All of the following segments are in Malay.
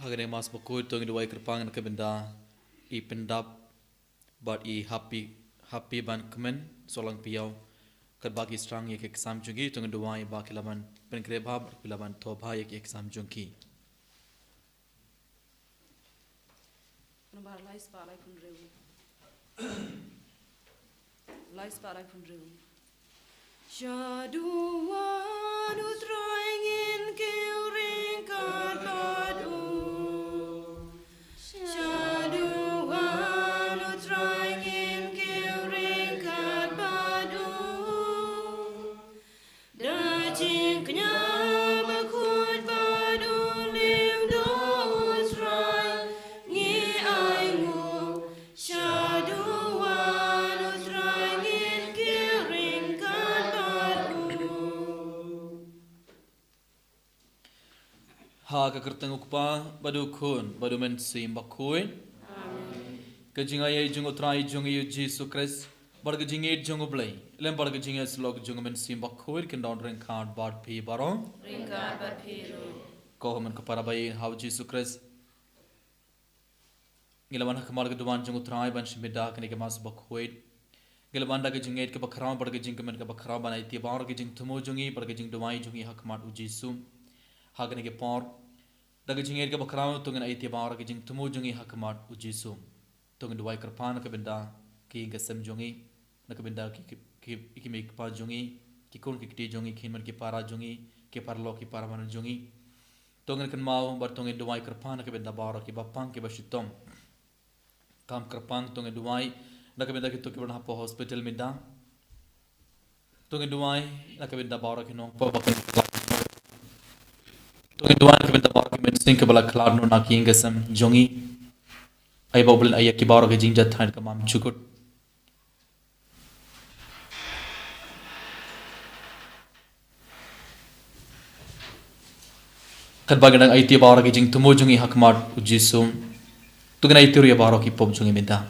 hagane mas bakoi tong duai kerpang na kabenda I pendap but I happy ban kemen solang piau kat bagi strang ye ke sam jungi tong duai ba kilaban pen kreba kilaban thoba ye ke sam jungi Number lies para kun reu. Lies para kun reu. Shaduan utroing in kilring kadadu. Shaduan utroing in kilring kadadu. Dajing kenyam akut badu lim dos rai ngi aingu. Shaduan utroing in kilring kadadu. ha ka kerteng ukpa badu khun badu men sim bakoi ka jinga ye jung utrai jung yu Jesus Christ barga jinge jung ublai lem barga jinge slog jung men sim bakoi ken don ren khad bad pi barong Ringkar berpiru. ko men ka parabai how Jesus Christ gilaman hakmar ga duwan jung utrai ban shimida ken ke mas bakoi gilaman da ga jinge ke bakra barga jing men ka bakra banai ti bar ga jing thumo jungi barga jing duwai jungi hakmat u Jesus hagane ke por daga jinge ke bakra tungen ai ti bar ga jing thumo jungi hakmat u Jesus tungen duwai karpan ka benda ki ga sem jungi na ka benda ki me pa jungi ki kon ki ti jungi kin man ki para jungi ke parlo ki para man jungi tungen kan mau bar tungen duwai karpan ka benda bar ki bapang ki bashitom kam karpan tungen duwai na ka benda ki to ki bana po hospital minda tungen duwai na ka benda bar ki no po bakal tungen duwai ka benda bar ki men sing ka bala klar no na ki ngasam jungi ai boblen ai ki bar ki jing jat thain ka mam chukut kat bagadang ai ti bar ki jing tumo jungi hakmat u jisum tugan ai tiru ya bar ki pop jungi minda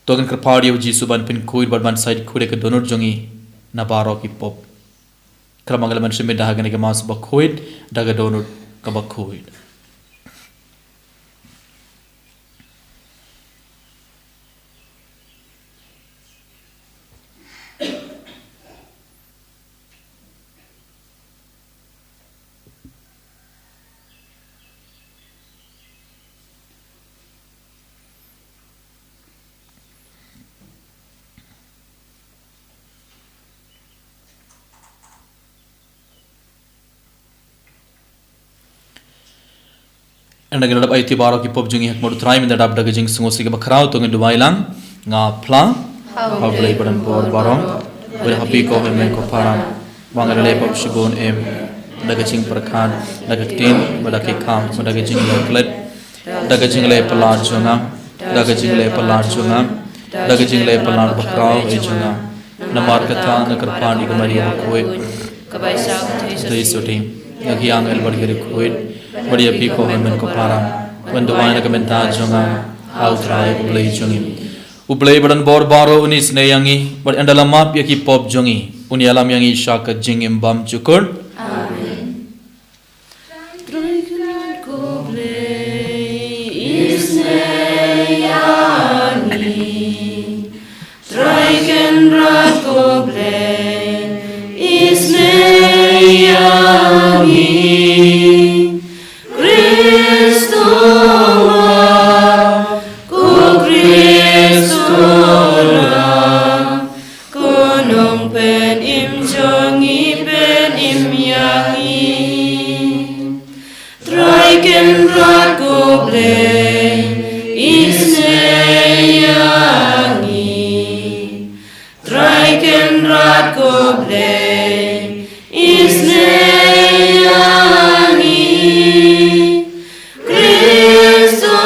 tugan kerpadi u jisu ban pin kuid ban side kude ke donor jungi na bar ki pop kramangal man shimida hagane ke mas ba kuid daga donor ka ba kuid and again ai ti bar ki pop jungi hakmat trai minda dab daga jing sungo se ke bakrao tugan duwai lang nga pla how blai badan bor barong ber happy ko men ko param wangale pop shibon em daga jing perkhan daga tin daga kham daga jing klet daga jing le pala junga daga jing le pala junga daga jing le pala bakrao e junga namar katha nakar pani ko mariya koe Kabai sak tui suti lagi yang el bergiri kuit beriya piko men ko para when the wine kamenta junga how try ublai jungi ublai badan bor baro unis ne yangi but andala map yaki pop jungi uni alam yangi shaka jing imbam chukur Amen. Traikan koble isneyani. Traikan rat koble isneyani. Kristo ko Kristo ra konong pen im jongi pen im yangi traiken rat goble isneyani traiken rat goble isneyani Kristo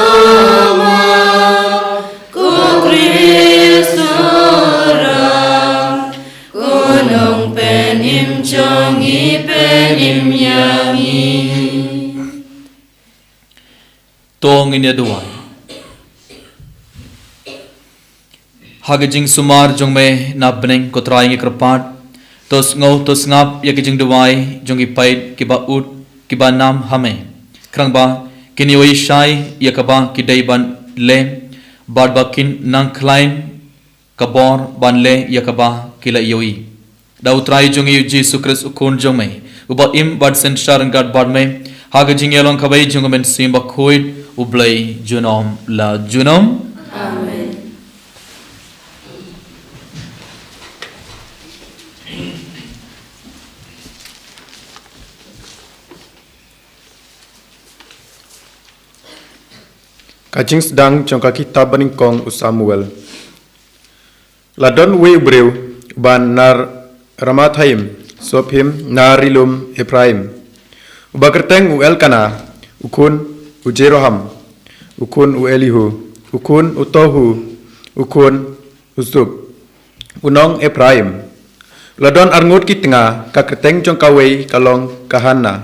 ko Kristo ra konong pen im jongi pen im yangi tong in duwai hagajing sumar jongme na bneng ko trying ikrapat tos ngap yakijing duwai jongi pait kiba ut kiba nam hame krangba kini oi shai yakaba kidai ban le badbakin nang klaim kabor ban le yakaba kila yoi da utrai jungi Jesus Christ ukun jongmei uba im bad sen sharan gad bad me haga jingelong kabai jungamen simba khoid ublai junom la junom Amen. Kajing sedang jongka kitab beningkong Samuel. Ladon we ubreu ban nar Ramathaim Sophim narilum Ephraim. Ubakerteng u Elkana ukun u Jeroham ukun u Elihu ukun u Tohu ukun Uzub unong Ephraim. Ladon arngut kitnga kakerteng jongkawe kalong kahana.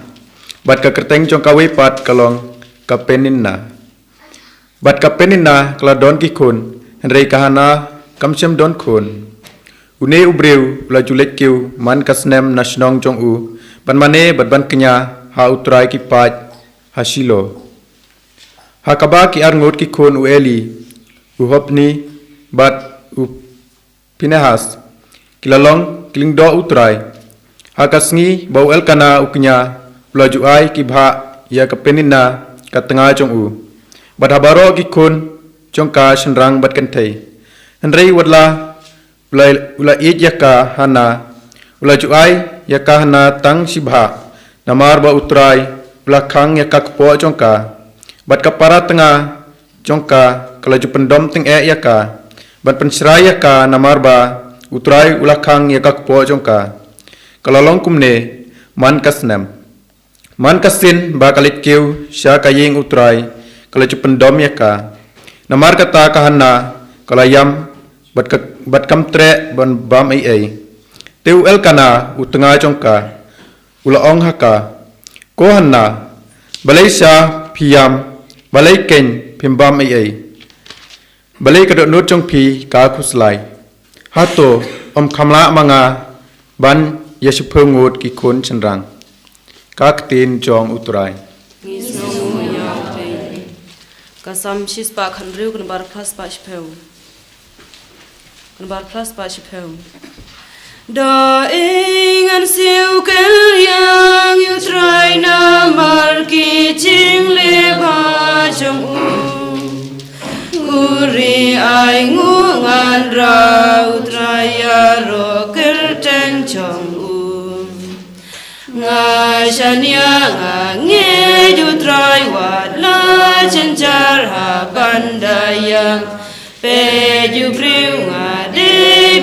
Bat kakerteng jongkawe pat kalong kapeninna. Bat kapenina kladon kikun Henry kahana kamchem don kun une ubreu la julek kiu man kasnem nasionong jong u ban mane bat ban kenya ha utrai ki pat hasilo ha kaba ki arngot kikun u Eli u hopni bat u Pinehas kilalong kilingdo utrai ha kasngi bau Elkana uknya la juai ki bha ya kapenina katanga jong u bat habaro kikun jongka senrang bat kentei Henry wadla ula yaka hana ula juai yaka hana tang sibha namar ba utrai belakang yaka kepo jongka bat kapara tengah jongka kalaju pendom teng yaka bat pensrai yaka namar ba utrai ulakang yaka kepo jongka kalalong kumne man kasnem man kasin ba kalit kiu sya kaying utrai kalaju pendom yaka namar kata kahana kalayam bat kamtre ban bam ai teu Elkana utenga jongka ulaong haka ko hanna balai sha phiam balai ken phimbam ai balai kadot nut jong phi ka khuslai hato khamla manga ban yashphungut ki khon chenrang ka tin jong utrai Kasam shispa khanriu kan bar plus pa shpeu. Kan bar plus pa shpeu. Da ingan siu kel yang yu try na mar ki ching le ba jong u. Uri ai ngu ngan ra utrai ya ro kel teng chong u. Nga shania nga nge yu try wat la cencar ha bandayang pe yu priu nga de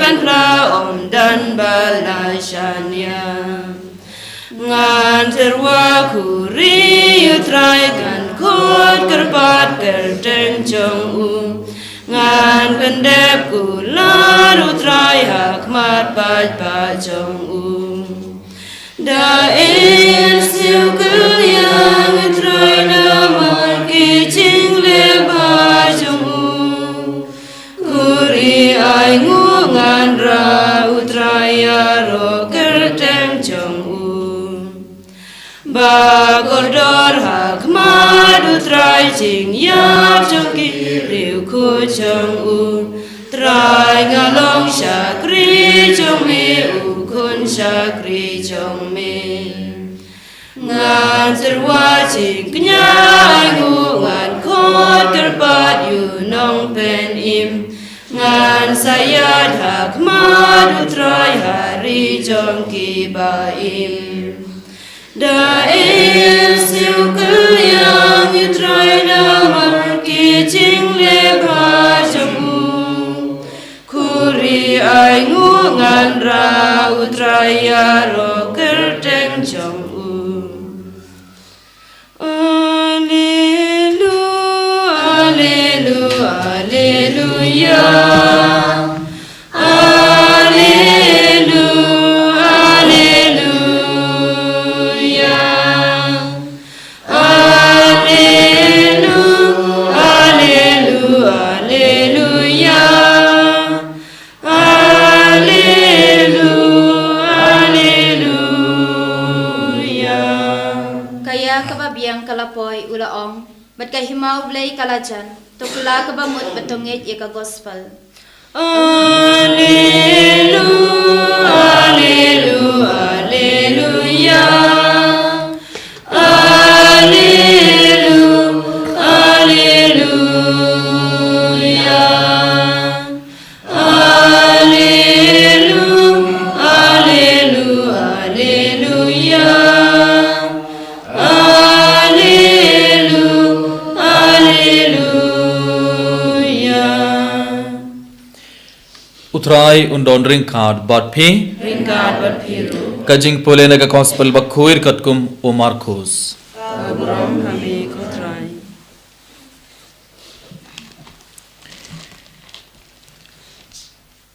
ban pra om dan balashania ngan terwa kuri yu try kan kot kerpat kerteng chong u ngan pendep ku laru try hak mat pat pa chong u da in siu kuyang try na mar ki ching le ba jong u kuri ai ngu ngan ra utraya ro kerteng chong u ba kordor hak mat utrai ching yap chong ki riu khu chong u trai ngalong shakri chong mi u kun shakri chong mi ngan terwa ching knya ngu ngan khot kerpat yu nong pen im ngan sayat hak mat utrai hari chong ki ba im da in siu kuyang utrai na mar ki ching le ba chong u kuri ai ngu ngan ra utraya ro kerteng chong u Alleluia Alleluia Alleluia Alleluia Alleluia Alleluia Kaya kababiang kalapoi ula ong bat ka himau blai kalajan to kula ka bamut batonget ye ka gospel. Alleluia, alleluia, alleluia. Alleluia, alleluia. Alleluia, alleluia, alleluia. Alleluia, alleluia. Utrai undon ringkad bat phi Ringkad berpiru. kajing pole naga gospel bakhuir katkum o Markus. Abram kami kutrai.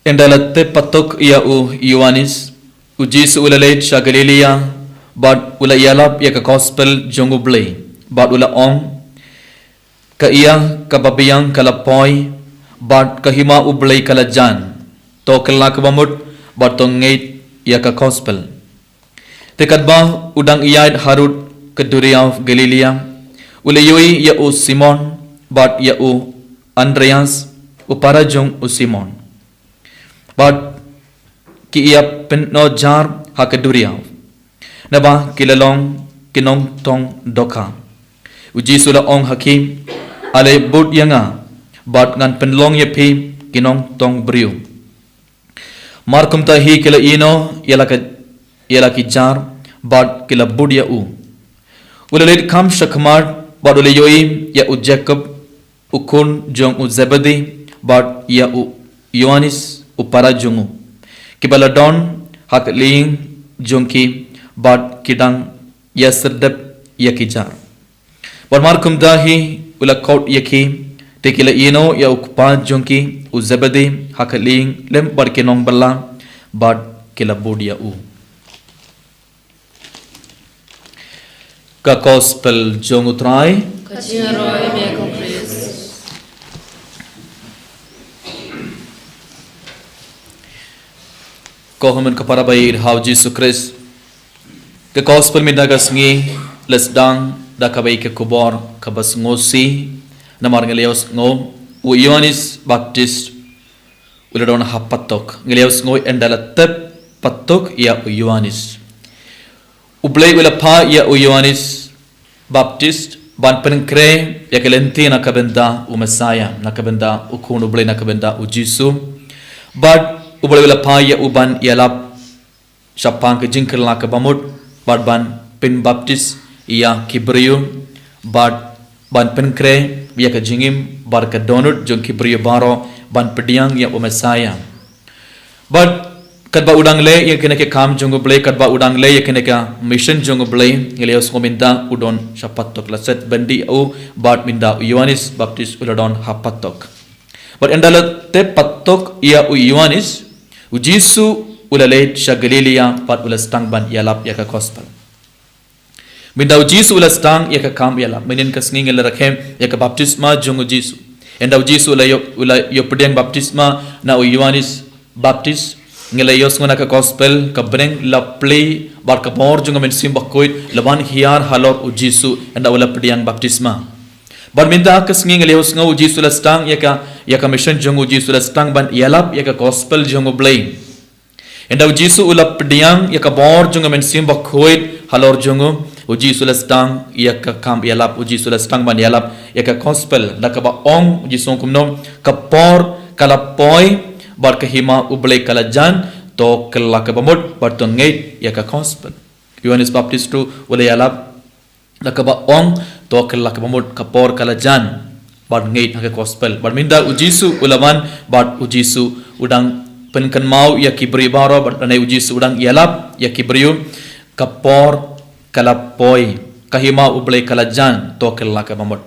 Endalatte patok ia u Ioannis ujisu ulalait sha Galilea bat ula yalap ya ka gospel jongu blay bat ula ong ka iya ka babiyang kalapoi bat kahima ublay kalajan to kelak bamut bat tongait ya ka gospel tekadba udang iyad harut keduriau Galilea ulayoi ya u Simon bat ya u Andreas uparajong u Simon bat ki ia penno jar ha keduriau naba kilalong kinong tong doka uji sula ong hakim ale bud yanga bat ngan penlong ye pi kinong tong briu markum ta hi kila ino yala ki jar bat kila bud ya u ulalit kam shakmar bat ule yoi ya u Jacob ukun jong u Zebedi bat ya u Ioannis upara jungu kibaladon hak ling jongki bat kidang ya serdep ya kijar bat markum dahi ula kaut yaki tekila ino ya ukpa jongki u Zebedi hak ling lem bar kinong balla bat kila budia u ka gospel jong utrai Kajiroi meko praise. kohaman kapara bair hau Jesus Christ ke gospel mi dagas ngi lesdang da kabai ke kubor kabas ngosi namar ngeleos ngo u Ioannis Baptist uladon hapatok ngeleos ngo endala tep patok ya u Ioannis ublay ula pa ya u Ioannis Baptist ban penkre ya kelenti na kabenda u Messiah na kabenda u kunu ublay na kabenda u Jesus but ublay ula pa ya uban yalap syapang ke jingker la ke bamut bad ban pen Baptist ia kibriu bad ban penkre ya ke jingim bar ke donut jong kibriu baro ban pediang ya u Messiah but kadba udang le ya kena ke kam jong blay kadba udang le ya kena ke mission jong blay ngeleos ngominda udon syapatok laset bandi u bad minda Ioannis Baptist uladon hapatok but endala te patok ia u Ioannis u Jisu ulalait sha Galilea pat ulastang ban yalap ya ka gospel minda u Jisu ulastang ya ka kam yalap minin kasngi ngel rakhem ya ka baptisma jong u Jisu enda u Jisu ula yo pedeng baptisma na u Ioannis Baptist ngelayos ngona ka gospel ka breng la play bar ka bor jong men sim bakoit laban hiar halor u Jisu enda ula pedeng baptisma bar minda kasngi ngelayos ngo u Jisu ulastang ya ka mission jong u Jisu ulastang ban yalap ya ka gospel jong u blay enda u Jisu ula pedeng ya ka bor jong men sim bakoit halor jong u Jisu ulastang ya ka kam yalap u Jisu ulastang ban yalap ya ka gospel da ka ba ong u Jisu kumnom ka por kala poi bar kahima ublay kalajan to kala ka bamut bar to ngait ya ka gospel Ioannis Baptist tu ula yalap da ka ba ong to kala ka bamut ka por kalajan bar ngait ha ka gospel bar minda u Jisu ulaman bar u Jisu udang penkan mau ya kibri baro bar tanai u Jisu udang yalap ya kibriu ka por kala poi kahima ublay kalajan to kala ka bamut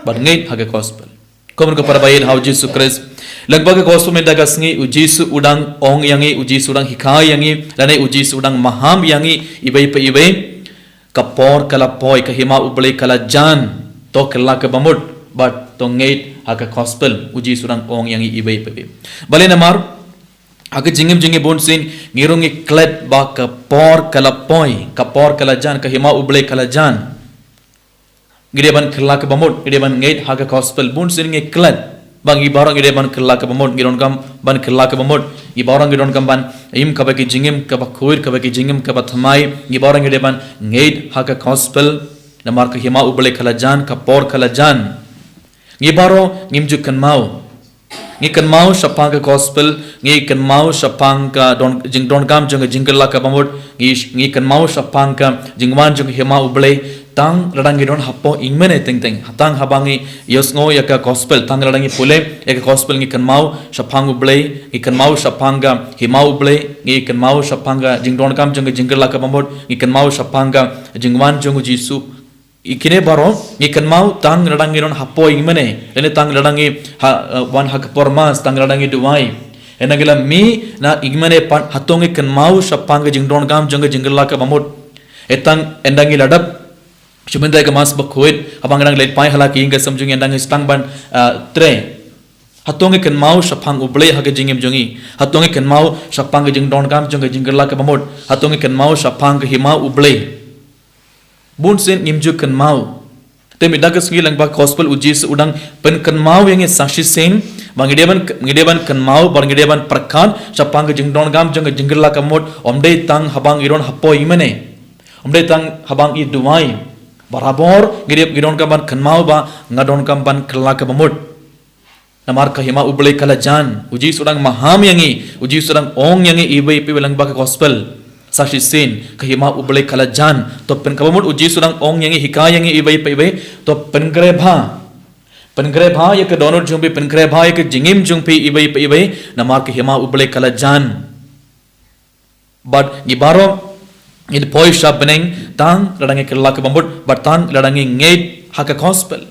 bar ngait ha ka gospel komen ko para bayin hau Jesus Christ lagbag ka gospel men dagas ngi u Jisu udang ong yangi u Jisu udang hikai yangi lanai u Jisu udang maham yangi ibai pa ibai kapor kala poi kahima ublay kalajan to kala ka bamut but to ngait ha ka gospel u Jisu udang ong yangi ibai pa ibai bale namar aga jingim bon sin ngirong iklet ba kapor kala poi kapor kalajan kahima ublay kalajan gideban kerla ke bamut gideban ngait haga gospel bun sing ngeklan bang ibarang gideban kerla ke bamut gidon kam ban kerla ke bamut ibarang gidon kam ban im ka bagi jingim ka ba khuir ka bagi jingim ka ba thamai ibarang gideban ngait haga gospel namar ka hima ubale khalajan ka por khalajan ibaro ngimjukan mau ngikan mau sapang ka gospel ngikan mau sapang ka don kam jong jingkala ka bamut ngikan mau sapang ka jingwan jong hima ubale tang radangi don hapo ingmene teng hatang habangi yosngo yaka gospel tang radangi pule yaka gospel ngikan mau sapang ubale ngikan mau sapang ka hima ubale ngikan mau sapang ka jingdon kam jong jingkala ka bamut ngikan mau sapang ka jingwan jong jisu ikine baro ikan mau tang radangi ron hapo ingmene ene tang radangi wan hak pormas tang radangi duai ena gela mi na ingmene pan hatong ikan mau sapang jingdon gam jong jinggala ka bamut etang endangi ladap chumendai ka mas bakhoit abang rang let pai halaki inga samjung endang stang ban tre hatong ikan mau sapang uble hak jingim jongi hatong ikan mau sapang jingdon gam jong jinggala ka bamut hatong ikan mau sapang hima uble bun sen ngimju kan mau temi dagas ngi lang ba gospel ujis udang pen kan mau yang saksi sen bangideban kan mau bangideban perkan sapang jingdon gam jong jinggala kamot omdei tang habang iron hapo imene omdei tang habang i duai barabor gidon kaban kan mau ba ngadon kamban kala ka bamut namar ka hima ublei kala jan ujis udang maham yangi ujis udang ong yangi ibe lang ba gospel saksi sin kahima ublei kala jan to pen kabamut uji surang ong yangi hikayangi ibai paibai to penkre bha ya ke donor jumbi penkre bha ya ke jingim jumpi ibai paibai namar kahima ublei kala jan but gibaro in poi shabneng tang ladangi kala ke bambut but tang ladangi ngeit haka gospel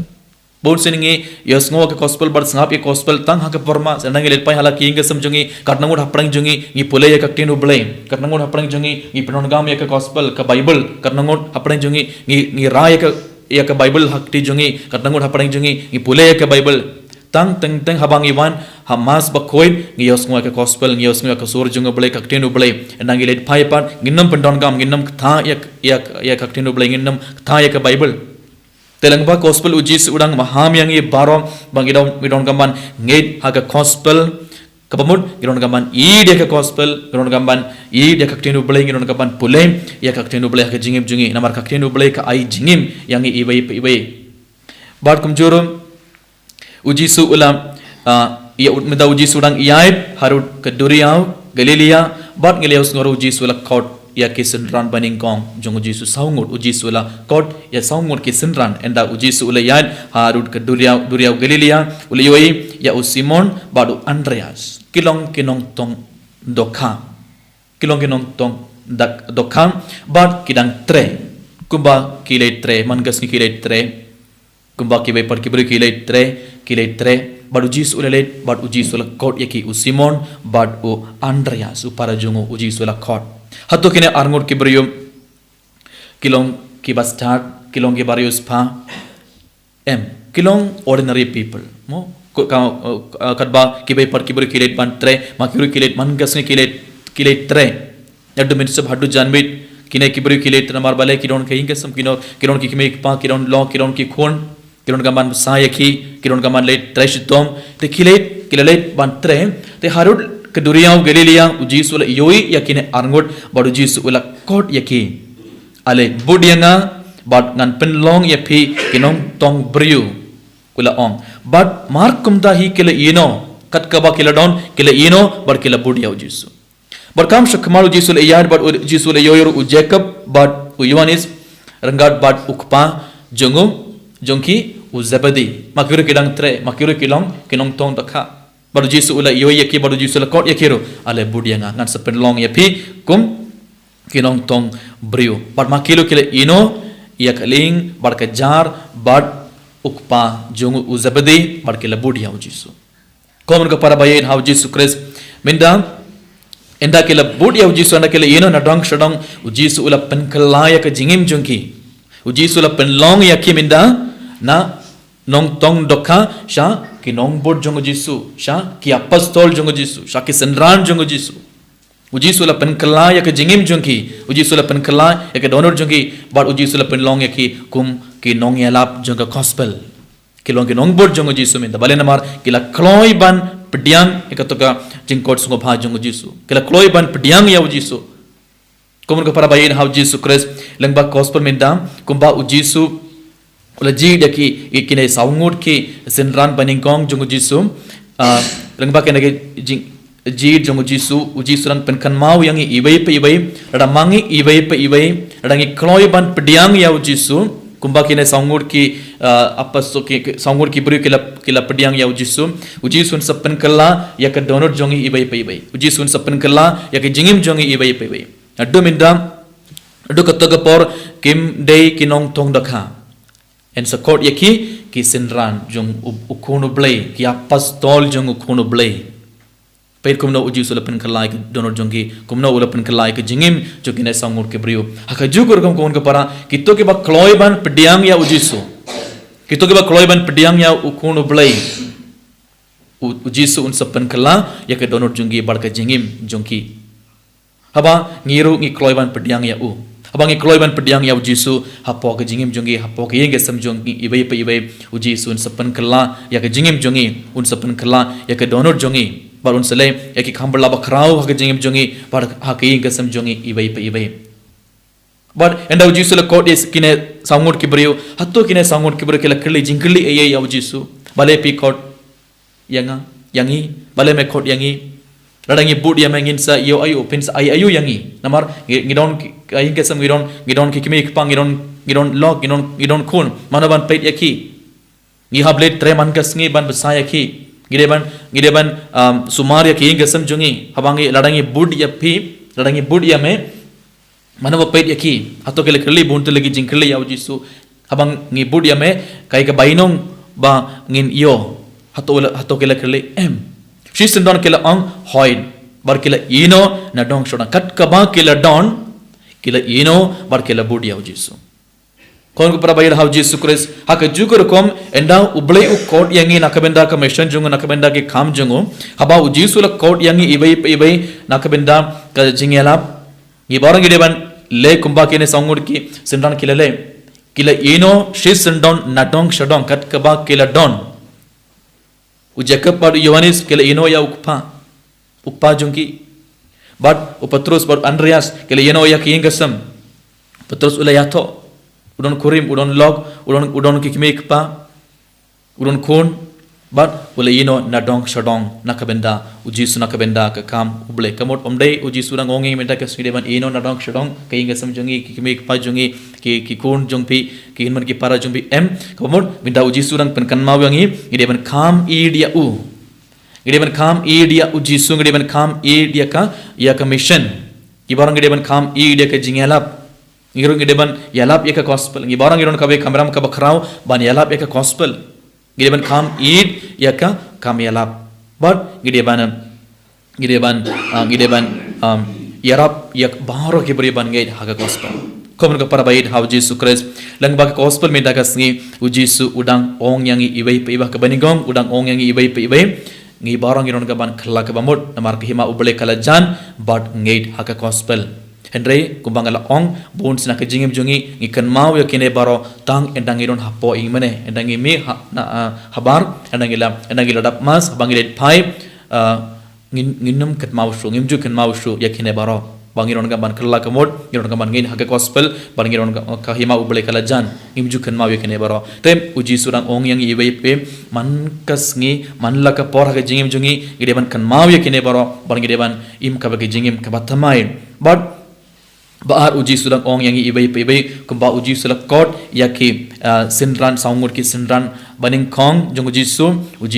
bon seningi yosngo ke gospel bar sangap e gospel tang haka porma senang let pai hala kinga samjungi karnangut haprang jungi ngi pule ya kaktin ublei karnangut haprang jungi ngi penongam ya ke gospel ke bible karnangut haprang jungi ngi ra ya ke bible hakti jungi karnangut haprang jungi ngi pule ya ke bible tang habang iwan hamas bakhoin ngi yosngo ke gospel ngi yosngo ke sur junga ublei kaktin ublei enang let pai pan nginnam pendongam nginnam tha ya kaktin ublei nginnam tha ya ke bible Telangba gospel ujis udang maham yang i baro bang gidon gamban ngeit haga gospel kabamut gidon gamban I dia ka gospel gidon gamban I dia ka tinu blai gidon gamban pule ya ka tinu blai ka jingim jungi namar ka tinu blai ka ai jingim yang i ibai bad kumjuru ujisu ulam ya meda ujis udang iait harut ke duriau galilea bad ngeliaus ngoro ujis ula kaut ya kisin ran baning kong jong uji su saungut uji su la kot ya saungut kisin ran enda uji su ula yan harut ke duriau galilea ula yoi ya usimon badu andreas kilong tong dokha bad kidang tre kumba kilai tre mangas ni kilai tre kumba kibai par kibri kilai tre bad uji su ula let bad uji su la kot yaki usimon bad u andreas upara jongo uji su la kot Hatu kini arngut kibrium kilong kibastart kilong kibarius pa kilong ordinary people mo kadba kibai par kibri kilet ban tre makuri kilet mangas ni kilet tre yaddu min sab haddu janbit kine kibri kilet namar bale kilon ke ingasam kilon ki kimik pa kilon lo kilon ki khon kilon gaman sayaki kilon gaman let tre shitom te kilet ban tre te harud keduriau galilea uji sula yoi yakine arngut badu ji sula kot yaki ale budianga bad ngan penlong yapi kinong tong briu kula ong bad markum da hi kila ino kat kaba kila don kila ino bar kila budiau jisu barkam shakmal uji sula yad bad uji sula yoyor u jacob bad u yohanes rangat bad ukpa jongki u zabadi makiru kidang tre makiru kinong tong dakha baru jisu ula yoi yaki baru jisu la kot yakiru ale budianga ngan sepen long yapi kum kinong tong brio bar makilu kile ino yakaling bar kejar bar ukpa jongu uzabadi bar kile budia jisu komen ka para bayin how jisu Christ minda enda kile budia jisu enda kile ino na dong shadong jisu ula pen kalaya ka jingim jongki jisu ula pen long yaki minda na nong tong dokha sha kinong bot jongo jisu sha ki apostol jongo jisu sha ki senran jongo jisu uji sula pen kala ya ke jingim jongki uji sula pen kala ya ke donor jongki bar uji sula pen long ya ki kum ki nong yalap jong ka gospel kilong ki nong bor jong Jisu min da bale namar kila kloi ban pediang ikatoka jingkot sungo bha jong Jisu kila kloi ban pediang ya Jisu kumun ka para bayin how Jisu Christ lengba gospel min dam kumba u Jisu ula ji daki ikine saungut ki senran baningkong jong Jisu lengba ke nage ji jong Jisu u Jisu rang penkan mau yang ibai pe ibai rada mangi ibai pe ibai rada ngi kloi ban pediang ya Jisu kumba kine saungut ki apa so ki saungut ki beri kila pediang ya Jisu sun sepen kala ya ke donor jongi ibai pe ibai sun sepen kala ya ke jingim jongi ibai pe ibai adu mindam adu kataga por kim dei kinong tong dakha en sakot yaki ki sinran jong ukunu blay ki apostol jong ukunu blay Pait kumna uji sulapan kalai ke donor jongi kumna ulapan kalai ke jingim joki na sangur ke brio haka jukur kam kon ke para kito ke ba kloi ban pediang ya uji su kito ke ba kloi ban pediang ya ukunu blay uji su un sapan kala ya ke donor jongi bar ke jingim jongi haba ngiru ngi kloi ban pediang ya u haba ngi kloi ban pediang ya uji su hapo ke jingim jongi hapo ke yeng sam jongi ibai pe ibai uji su un sapan kala ya ke jingim jongi un sapan kala ya ke donor jongi barun selai yaki khambala bakrau hak jingim jongi bar hak ing gasam jongi ibai pe ibai but enda ujisu la code is kine sangut kibriu hatto kine sangut kibru kala kli jingli ayai ya ujisu bale pi code yangi bale me code yangi radangi bud ya mengin sa yo ayu pins ayu yangi namar ngidon ing gasam ngidon ki kimi pang ngidon log ngidon kun manaban peit yaki ngi hablet treman kasngi ban besaya ki gideban sumaria ki gasam jungi habangi ladangi bud ya pi ladangi bud ya me manaba pait ya ki ato kele kli buntu lagi jingkli ya Jisu habang ngi bud ya me kai ka bainong ba ngin yo hato kele kli em shi sindon kele ang hoin bar kele ino na dong shoda kat ka ba kele don kele ino bar kele bud ya Jisu kon ko para bayar how Jisu Christ haka jukur kom enda ublei u court yangi nakabenda ka mission jungu nakabenda ki kham jungu haba u Jisu la court yangi ibai nakabenda ka jingela ngi barang gideban le kumba kine sangur ki sindan kilale kila ino shi sindon nadong shadong kat kaba kila don u Jacob bar Yohanes kila ino ya ukpa jungi but u Petrus bar Andreas kila ino ya ki ingasam Petrus ulayato udon kurim udon log udon kikmek pa udon kun but ule ino nadong shadong nakabenda ujisu nakabenda ka kam uble kamot omdei ujisu na ngongi menta ka swideban ino nadong shadong kainga samjongi kikmek pa jongi ki kun jongpi ki inman ki para jongpi em kamot minda ujisu nang penkan mawangi gideban kam idia u gideban kam idia ujisu gideban kam idia ka ya ka mission ibarang gideban kam idia ka jingelap ngirong gideban yalap eka gospel ngi barang iron kabe kameram ka bakrau ban yalap eka gospel gideban kam id yaka kam yalap but gideban yarap yak baro ke bari ban ngai haga gospel komun ka para bayid how Jisu Christ lang ba gospel me dagas ngi ujisu udang ong yangi ibai pe iba ka banigong udang ong yangi ibai pe ibai ngi barang iron ka ban khla ka bamot namar ka hima ubele kala jan but ngai haga gospel Henry kumbangala ong bun sina ke jingim jungi ngikan mau yakine baro tang endang iron hapo ingmane endangi mi habar endangila dap mas bangile pai nginum ket mau shu ngimju ken mau shu yakine baro bangiron ga ban kala kamod ngiron ga ban ngin haga gospel bangiron ga kahima ubele kala jan ngimju ken mau yakine baro tem uji surang ong yang ibai pe man kasngi man laka por haga jingim jungi gideban kan mau yakine baro bangideban im ka bagi jingim ka batamai but Baar uji sulang ong yang ibai kumba uji sulak kot yaki sinran saungur ki sinran baning kong jong uji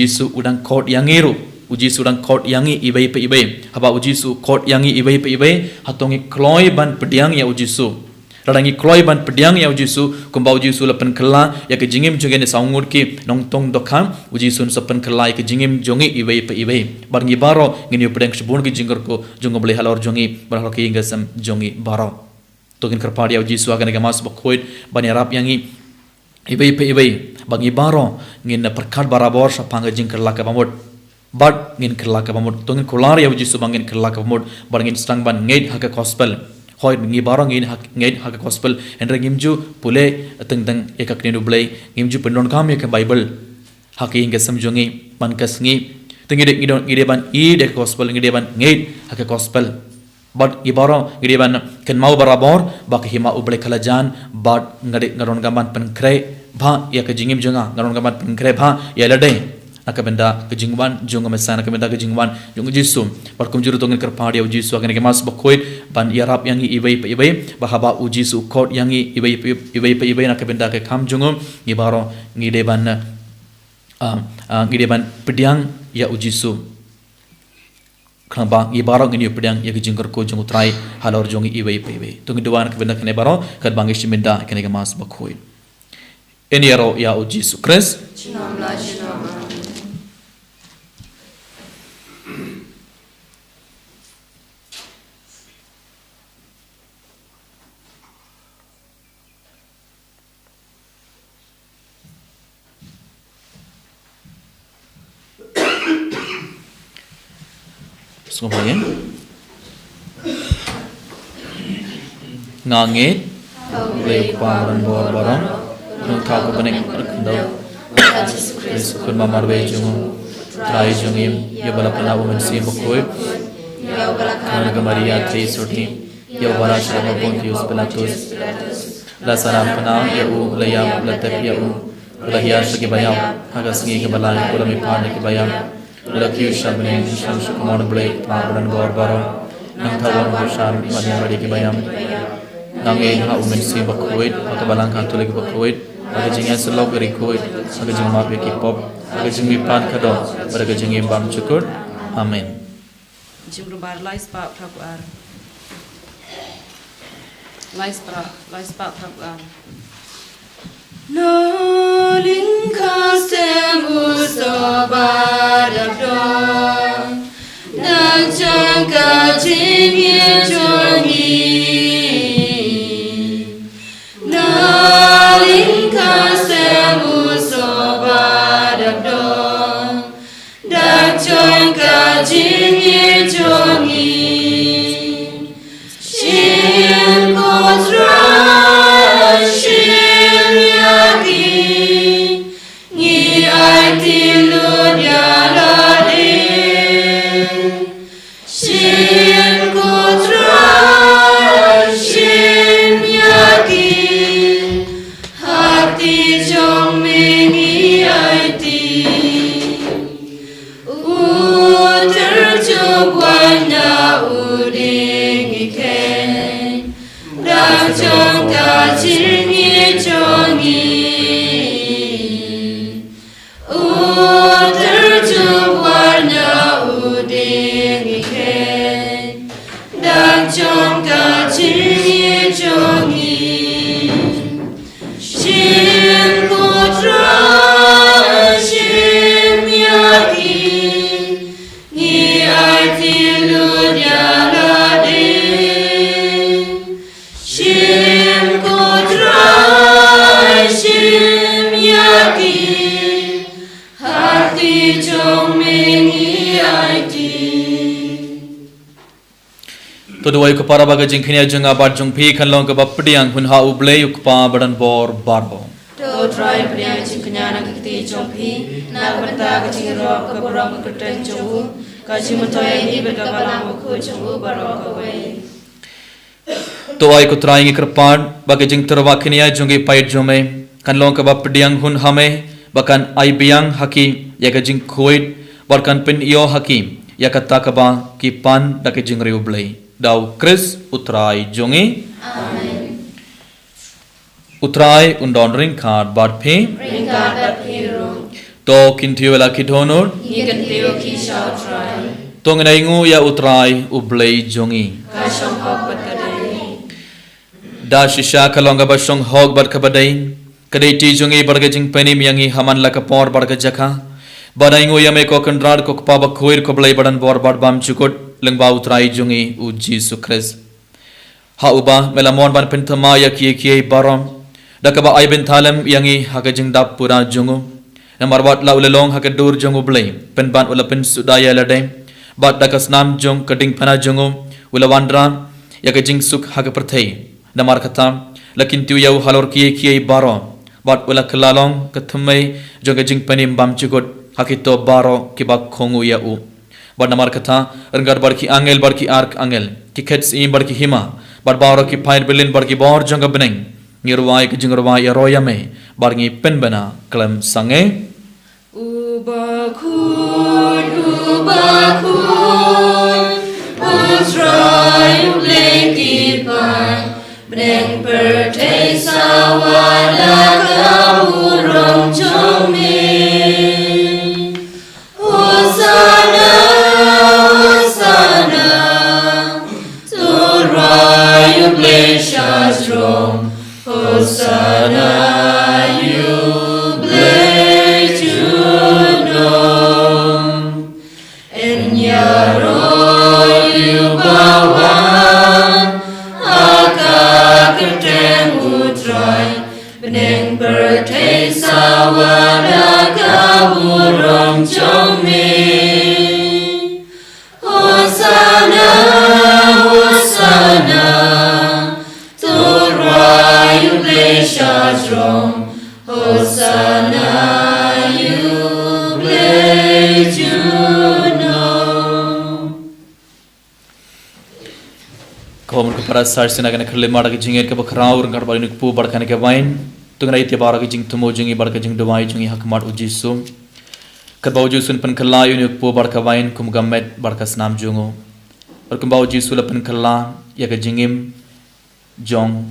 su udang kot yang iru uji sudang kot yangi ibai haba uji su kot yangi ibai hatongi kloi ban pediang ya uji su radangi kloi ban pediang ya uji su kumba uji su lapan kala ya ke jingim jongene saungur ki nongtong dokam uji sun sapan kala ya ke jingim jongi ibai barngi baro ngini pedang sebun ki jingor ko jongo boleh halor jongi barhal ki ingasam jongi baro tokin kerpadia uji su agan gamas bakoid ban yarap yangi ibai bangi baro ngin perkat barabor sapanga jingker laka bamot bad ngin kerlaka bamot tongin kolar ya uji su bangin kerlaka bamot barngin stang ban ngeit haka gospel hoi ngi barang ngin hak gospel enra ngimju pule teng ekak nenu blai ngimju pendon kam ya ke bible hak inge samjongi mankas ngi tengi de ngide ban I de gospel ngide ban ngid hak gospel but ibaro ngide ban ken mau barabor bak hima uble khalajan but ngade ngaron gaman penkre bha ya ke jingim jonga ngaron gaman penkre bha ya lade nakabenda ke jingwan jonga mesana nakabenda ke jingwan jong jisum par kumjuru tongin kerpadi au jisu akane ke mas bakoit ban yarap yangi ibai bahaba ujisu kot yangi ibai nakabenda ke kam jongo ibaro ngide ban pediang ya ujisu khamba ibaro ngini pediang ya ke jingkar ko jong utrai halor jongi ibai tungi duan nakabenda kene baro kad bangish minda kene ke mas bakoit eniaro ya ujisu kres Semuanya ngangit lek paran bor barang no ta ko banek kendau Yesus kun mamar be jungu trai jungim ya bala pala women si bokoi kan ga Maria tri sorti ya bala shama Pontius Pilatus la salam pana ya u layam latak ya u lahia segi bayam hagas ngi ke bala ko mi pan ke bayam Lucky Shabne, Sham Shukumon Blake, Marban Borbaro, Nantawan Busham, Maria Riki Bayam, Nangi, how women see Bakuit, Akabalan Catholic Bakuit, Agajing as a log Rikuit, Agajing Mapiki Pop, Agajing Mipan Kado, but Agajing Bam Chukur. Amen. Jumrubar lais pa prakuar. Lais pa prakuar. No linkasemu sobadabdo Nanjangka jingi jongi No linkasemu sobadabdo Nanjangka jingi jongi Shin kotra तो दुआई को पारा बागा जिंखनिया जंगा बाट जंग भी खनलों के बपड़ियां हुनहा उबले युकपा बड़न बोर बारो तो ट्राई प्रिया जिंखनिया ना कती चोंपी ना बता गजिरो कबरम कटन चोऊ काजिमतोय नि बेगबला मुखु चोऊ बारो कवे तो आई को त्राई कृपान बागा जिंग तरवा खनिया जंगे पाइट जोमे खनलों के बपड़ियां हुन हमें बकन आई बियांग हकी या जिंग खोइट बरकन पिन यो हकी या कत्ता कबा की पान दके जिंगरे उबले दाउ Chris utrai jongi Amen. Utrai undon ring card bad pay Ring card bad pay to kintiu la kidhonor Higan teo ki shao try tong naingu ya utrai ublei jongi Ka shong hok patadai da shisha kalonga ba shong hog bad kabadai kadai ti jongi barga jing penim yangi haman la kapor barga jakha badaingu ya me ko kandrar ko pa ba khoir ko blai badan bor bad bam chukot lengba utrai jongi u Jesu Christ ha uba melamon ban penthama ya kiye barom dakaba ai ben thalam yangi hagajing dap pura jongu namar wat la ulalong hagadur jongu blai pen ban ula pen sudaya lade bat dakas nam jong kading pana jongu ula wandra ya ke jing suk ha ke perthei namar kata lakin tiu yau halor kie baro bat ula kelalong ketumai jong ke jing panim bam cikut hakito baro ki bak khongu ya u bat namar kata renggar bar ki ark angel ki khets im bar ki hima bat baro ki pair belin bar ki bor jong beneng ngirwai ke jing rwai ya roya me bar ngi pen bana klem sange Ubakun Utrai Ulengipan Bneng Pertei Sawala Kaurong Chome Hosanna Hosanna Turai Ubleshastrom Hosanna Beneng Pertei Sawara Kaburong Chome Hosanna Hosanna Turai Ubleshastrom Hosanna Kau kepada sarsina kena kerle mara ke jingir ke bakrau renggar balik nuku barkan ke wain tungai tiap bara ke jing tumo jingi bar ke jing dawai jingi hakmat ujisu kerbau jusun pen kelayu nuku barka wain kum gamet barka senam jungo berkembau jisu lepen kela ya ke jingim jong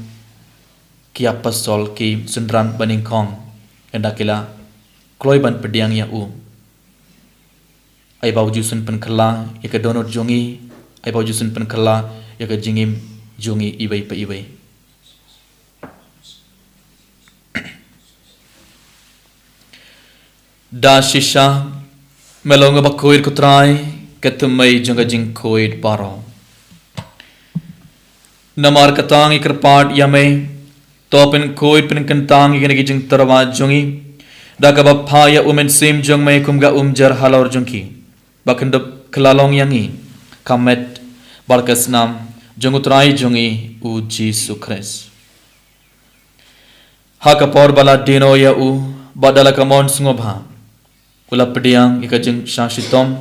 kia pasol ki sundran baning kong endakila kloi ban pediang ya u ai bau jusun pen kela ya ke donor jongi ai bau jusun pen kela ya ke jingim jungi ibai pa ibai da shisha melonga bakoir kutrai ketumai jonga jing koid baro namar katang ikrpat yame topin koid pin kentang igene jing tarwa jongi da ka bapha ya umen sim jong mai kumga umjar halor jongki bakendop kelalong yangi kamet barkas nam jongutrai jongi u Jesu Christ hakapor bala dino ya u badala kamon sungobha ula pediang ikajeng shashitom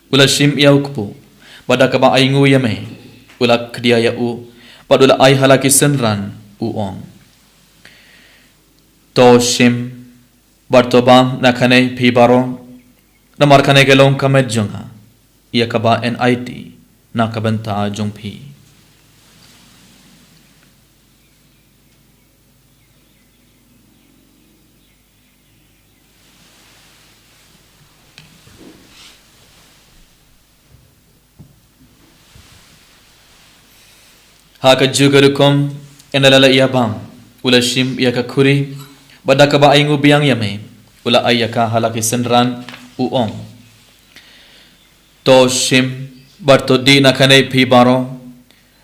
ula shim ya ukpu badaka ba aingu yame ula kdia ya u padula ai halaki senran u ong to shim bartoba nakane phibaro namar khane gelong kamet jonga yakaba NIT nakabanta jongphi haka jugarukom enalala iyabam ula shim yaka khuri badaka ba aingu biang yame ula ayaka halaki senran uong to shim barto di nakane phi baro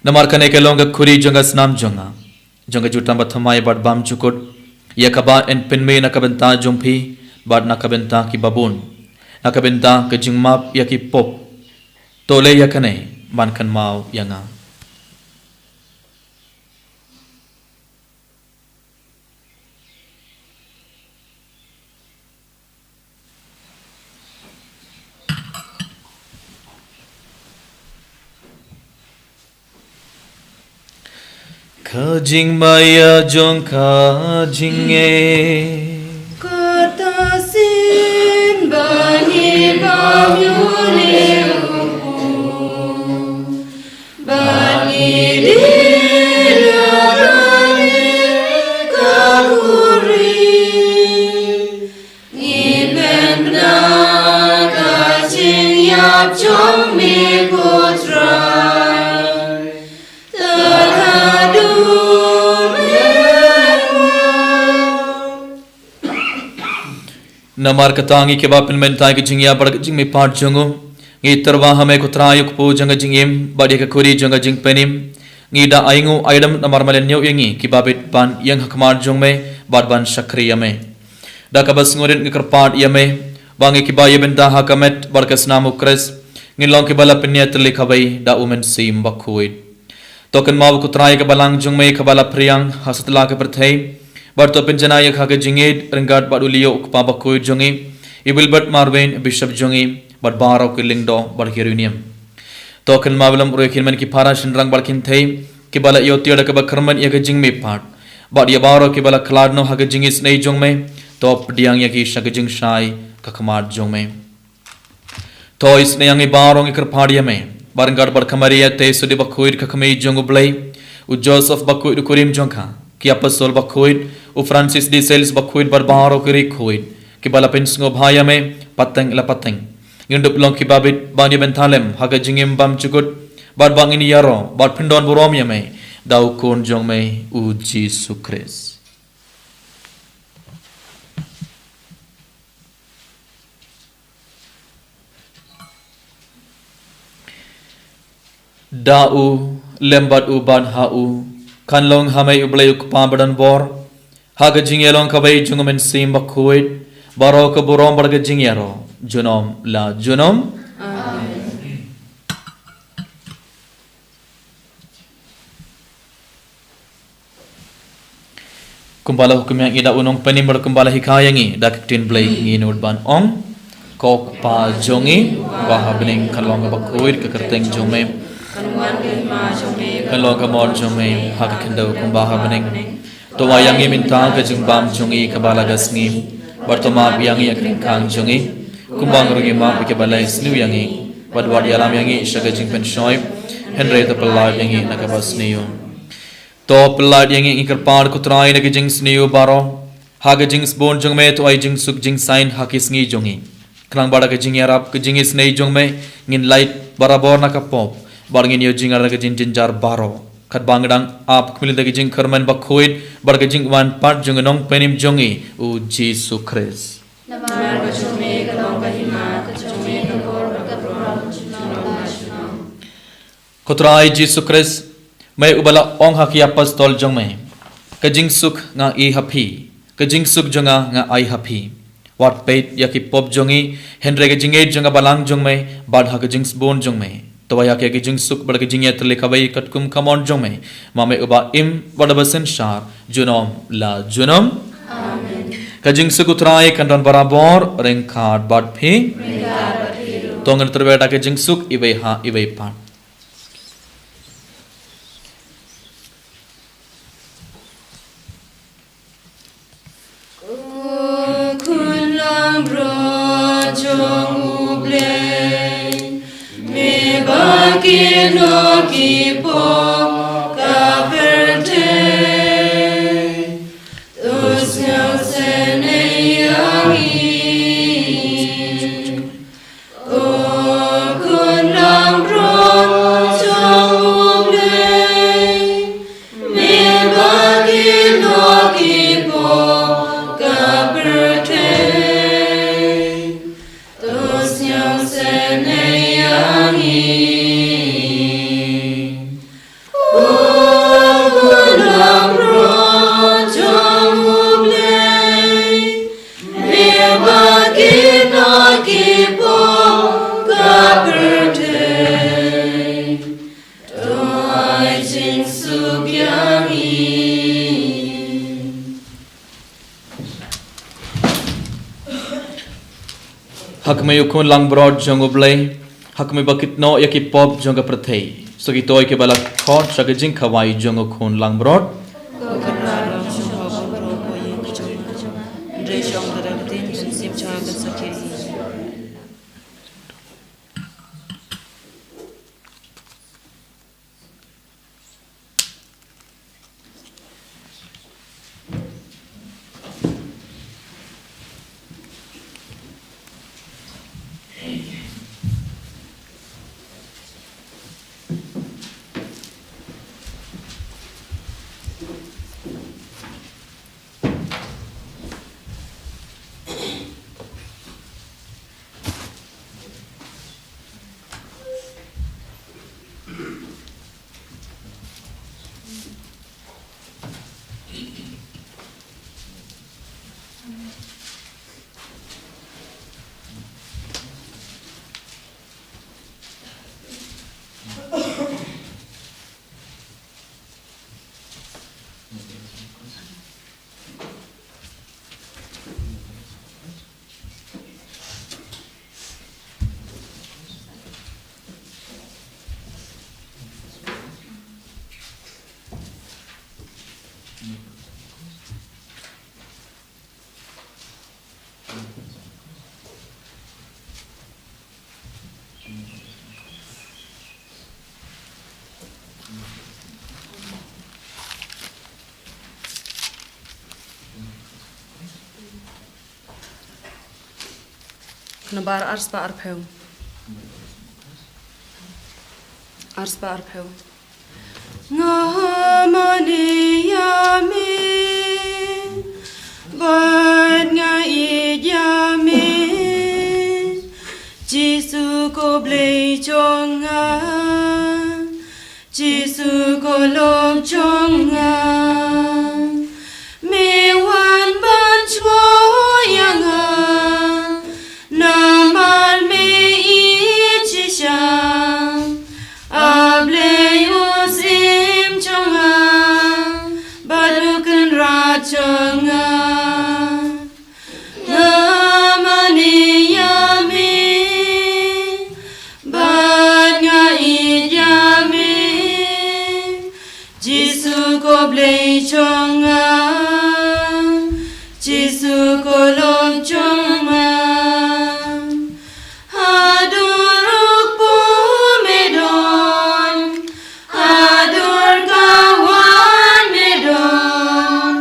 namar kane ke longa khuri jonga snam jonga jutam bathamai bad bam chukut yakaba en penme nakabenta jompi bad nakabenta ki babun nakabenta ke jingmap yaki pop tole yakane man kan mau yanga Kajing maya jong kajing Kata sin bani bam yule bani dilare kahuri ni benda kajing yap chong me kotra namar katangi ke bapin mentai ke jingya bar jing me part jongo ngi terwa hame kutrayuk pu janga jingim badi ke kuri janga jing penim ngi da aingu aidam namar malen nyau yangi ki babit ban yang hakmar jong me bad ban shakri yame da ka bas ngorin ngi karpat yame bangi ki baye benta hakamet barkas namu kres ngi long ki bala pinya tli khabai da umen sim bakhuit Token mau kutrai ke balang jung me ke bala priang hasatla ke perthei bar to penjana ya kha ke jinged renggat badulio ke paba koi jungi ibilbert marwen bishop jungi bar baro ke lingdo bar kerunium Token mabelam roikin men ki para shinrang balkin thei ki bala yoti ada ke bakarman ya ke jing me part bad ya baro ki bala kladno ha ke jingis nei jung me top diang ya ki shak jing shai ka khamar jung me to isne yang ibarong ikerpadia me baranggar barkamaria te sudi bakuid kakame jong ublay u Joseph bakuid kurim jongka ki apostol bakuid u Francis de Sales bakuid barbaro kiri kuid ki balapin sngo bhaya me pateng la pateng ngindup long ki babit bani bentalem haga jingim bam chukut bar bangin yaro bar pindon burom ya me dau kon jong me u Jesus Christ Da'u lembat uban ha'u kanlong hamay ublay ukpabadan bor haga jingyalong kabay jungumen sim bakuid baro ka burom barga jingyaro junom la junom amen kumbala hukum yang ida unong penim berkumbala hikayangi dak tin blay nginud ban ong kok pa jongi bahabening kanlong bakuid kekerteng jome kalau kamon jome hak kendo kumbaha bening to wayangi minta ke jungbam jungi kabala gasngi bartoma biangi akring kang jungi kumbang rugi ma ke balai snu yangi wadwad yalam yangi shaga jingpen shoy henry to pelad yangi nakabas niyo to pelad yangi ikarpar kutrai nag jing sniyo baro haga jings bon jungme to ai jing suk jing sign hakis ngi jungi klang bada ke jing yarap ke jingis nei jungme ngin light barabor nakapop barngin yo jing arga jin jar baro kat bangdang ap kmil dagi jing kerman bakhoid barga jing wan part jung nong penim jongi u Jesus Christ namar ka chume ka long ka hima ka chume ka bor ka bor kotrai Jesus Christ mai ubala ong haki apostol jong mai ka jing suk nga i hapi ka jing suk jonga nga ai hapi wat peit yaki pop jongi henre ka jinge jonga balang jong mai bad ha ka jing bon jong mai तो वह क्या कि जिंग सुख बड़ के जिंग ये तले कबाई कटकुम कमौन जो में मामे उबा इम बड़ बसन शार जुनोम ला जुनोम का जिंग सुख उतराए कंडन बराबर रिंग खाट बात भी तो अंगर तरवेटा के जिंग सुख इवे हाँ इवे पान no ki po ka verte us nyang sene yangi o kun lam bro chong uble me ba ki po ka verte us nyang sene yangi hak me yukun lang broad jong ublay hak me bakit no yaki pop jong prathei so ki toy ke bala khot sag jing khawai jong khun lang broad Nabar arspa arpeu. Arspa arpeu. Ngamani yami Bad nga iyami Jisu ko blay chonga Jisu ko lom chonga Me wan ban choyanga Namal me ichisha Ablay usim chonga Badukan ra chonga Ngamani yami Bad nga iyami Jisu ko blay chonga Jisu ko lom chonga Aduruk po medon Adur kawan medon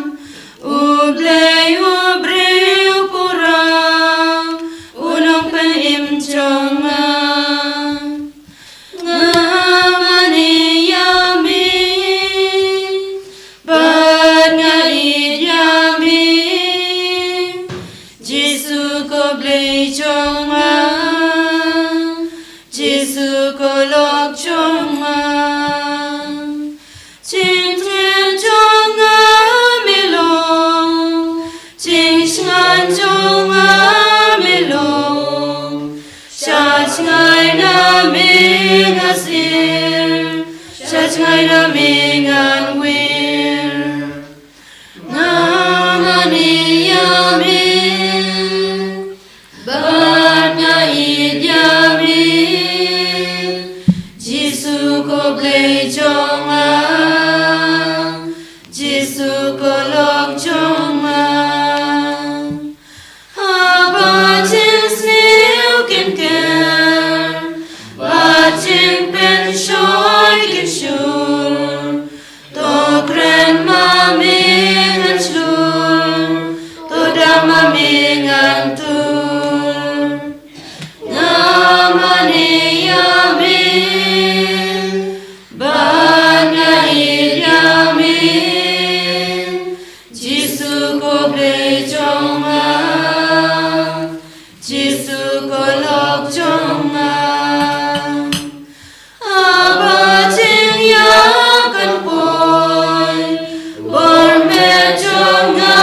Ublay ubriu purang Unong panim chonga Ngamani yami Bad nga iyami Jisu ko blay chonga Jisu ko lok chonga Ching thiên chonga milong Ching shan chonga milong Shach ngai na ming asir Shach ngai na ming anwir Ngamani yami Bad nga iyami Jisu ko blay chonga Jisu ko lok chonga Haba ching sniu kin ker Ba ching pen shoy kin shur To kren ma ming an shlur To dama ming an tur Ngamani yami Bad nga iyami Jisu ko blay chonga Jisu ko lok chonga Aba ching yakan poy Bor me chonga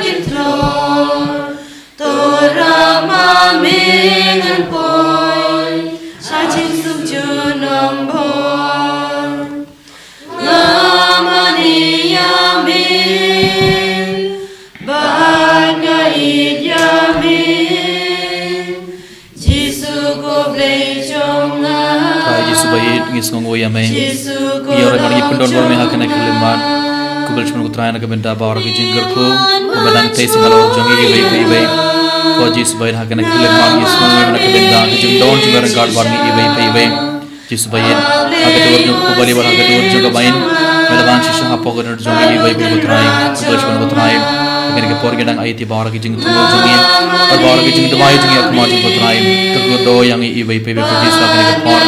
kin tlor Tora ma ming an poy Sa ching suk junong bor Ngamani yami Bad nga iyami Jisu ko blay chonga Kai Jisu bayit ngis ngong yame Jisu ko Iya orang lagi pendon bor me hakana kiliman Kubel chmun ko trayana ka benda bawar ki jinggar ko Kubadan tay singalor jongi ibai ibai Ko Jisu bayit hakana kiliman ngis ngong yame na ka benda Ki jingdon chungar gard bar ni ibai Jisu bayit Haka dur jong ko bali bar haka dur jong ka bayin Melaban shisha hapo ka dur jongi ibai ko trayin Kubel chmun ko trayin Agar ke por gedang ayati bawar ki jing tumo jongi Or bawar ki jing dumai jongi akuma jing ko trayin Kako do yang ibai ko Jisu agar ke por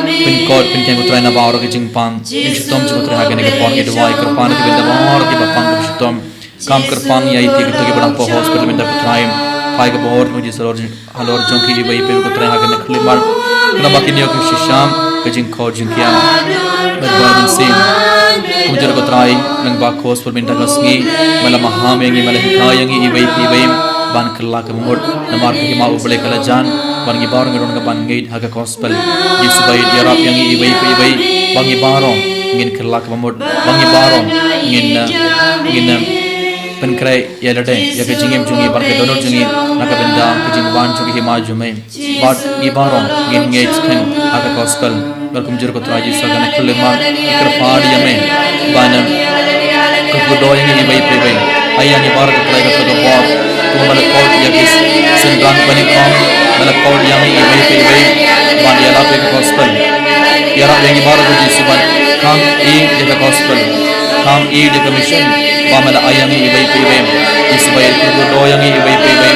Pin code pin keng utrai na bawar ke jing pan Jing shitom jing utrai hagane ke por ke duai Kerpan ke benda bawar ke bapang ke shitom Kam kerpan ya iti ke toge badang po hospital benda utrai Pai ke bawar nuji salor halor jong ki ibai pe utrai hagane kelimar Kena baki niyo ke shisham ke jing code jing kiam Badwar bin sim Kumjar ko utrai nang bak hospital benda kasngi Mala maham yangi mala hikayangi ibai pe ibai Ban kerla ke mumut Namar ke hima ubale kalajan Bangi barong ngeron ke ban ngeit haga gospel Jisu bayit yarap yang ibai ibai bangi barong ngin kerla ke mumut bangi barong ngin penkrai ya lade ya ke jingem jungi ban ke donor jungi naka benda ke jing ban jungi hima jume bat gi barong ngin ngeit ken haga gospel berkum jur ko traji sagana kuleman ikar pad yame banam ko do yang ibai ibai ayang ibar ko play ko do bor ko mala ko ya kis sindang bani kom mala ko yang ibai ibai ban ya la pe gospel ya ra yang ibar ko jisu ban kam e de gospel kam e de mission ba mala ayang ibai ibai jisu bayar ko do yang ibai ibai